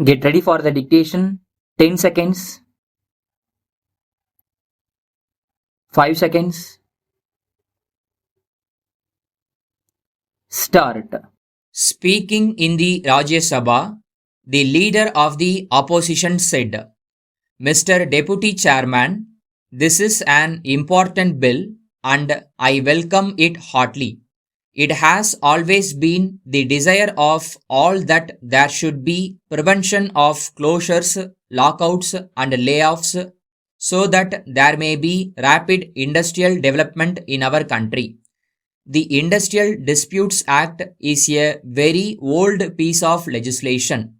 Get ready for the dictation. 10 seconds, 5 seconds, start. Speaking in the Rajya Sabha, the leader of the opposition said, Mr. Deputy Chairman, this is an important bill and I welcome it heartily. It has always been the desire of all that there should be prevention of closures, lockouts, and layoffs so that there may be rapid industrial development in our country. The Industrial Disputes Act is a very old piece of legislation.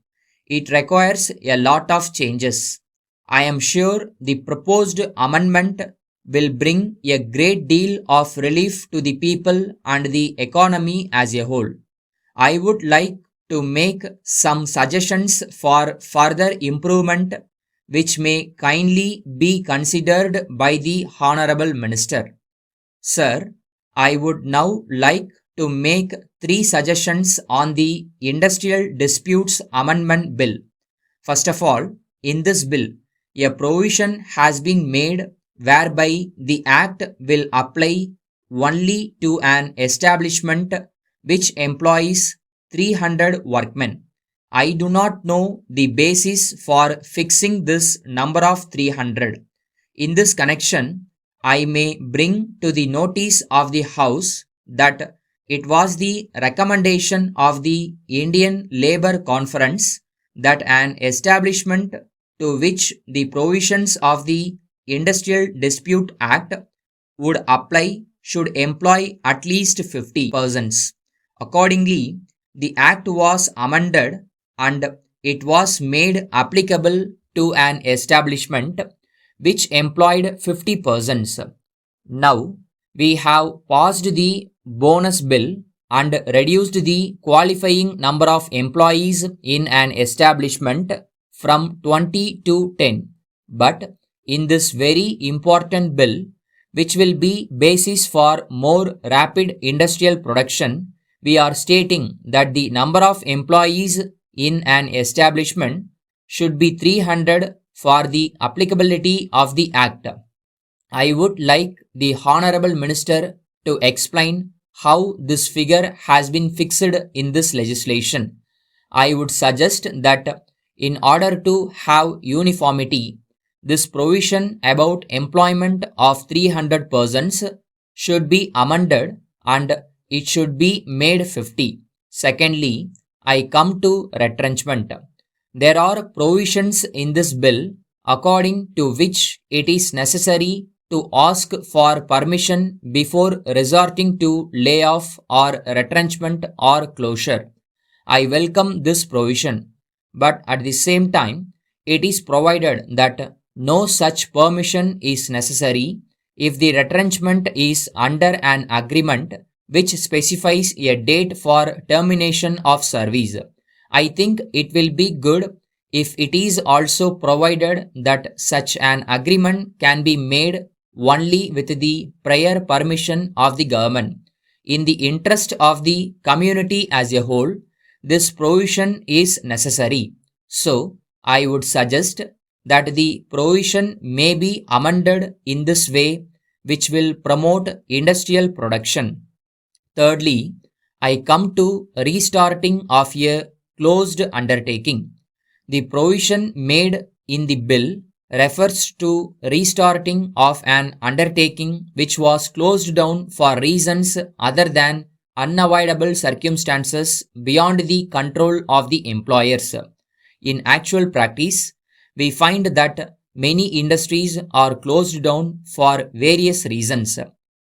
It requires a lot of changes. I am sure the proposed amendment will bring a great deal of relief to the people and the economy as a whole. I would like to make some suggestions for further improvement which may kindly be considered by the Honorable Minister. Sir, I would now like to make 3 suggestions on the Industrial Disputes Amendment Bill. First of all, in this bill, a provision has been made whereby the Act will apply only to an establishment which employs 300 workmen. I do not know the basis for fixing this number of 300. In this connection, I may bring to the notice of the House that it was the recommendation of the Indian Labour Conference that an establishment to which the provisions of the Industrial Dispute Act would apply should employ at least 50 persons. Accordingly, the Act was amended and it was made applicable to an establishment which employed 50 persons. Now, we have passed the bonus bill and reduced the qualifying number of employees in an establishment from 20 to 10. But in this very important bill, which will be basis for more rapid industrial production, we are stating that the number of employees in an establishment should be 300 for the applicability of the Act. I would like the Honorable Minister to explain how this figure has been fixed in this legislation. I would suggest that in order to have uniformity, this provision about employment of 300 persons should be amended and it should be made 50. Secondly, I come to retrenchment. There are provisions in this bill according to which it is necessary to ask for permission before resorting to layoff or retrenchment or closure. I welcome this provision, but at the same time, it is provided that no such permission is necessary if the retrenchment is under an agreement which specifies a date for termination of service. I think it will be good if it is also provided that such an agreement can be made only with the prior permission of the government. In the interest of the community as a whole, this provision is necessary. So, I would suggest that the provision may be amended in this way, which will promote industrial production. Thirdly, I come to restarting of a closed undertaking. The provision made in the bill refers to restarting of an undertaking which was closed down for reasons other than unavoidable circumstances beyond the control of the employers. In actual practice, we find that many industries are closed down for various reasons,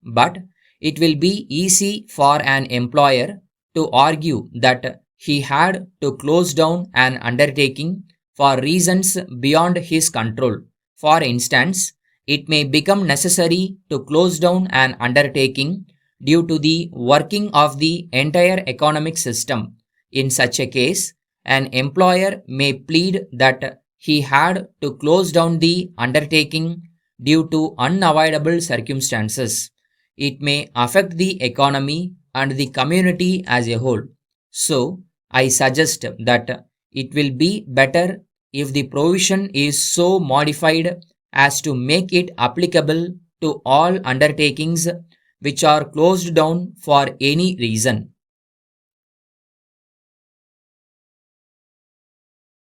but it will be easy for an employer to argue that he had to close down an undertaking for reasons beyond his control. For instance, it may become necessary to close down an undertaking due to the working of the entire economic system. In such a case, an employer may plead that he had to close down the undertaking due to unavoidable circumstances. It may affect the economy and the community as a whole. So, I suggest that it will be better if the provision is so modified as to make it applicable to all undertakings which are closed down for any reason.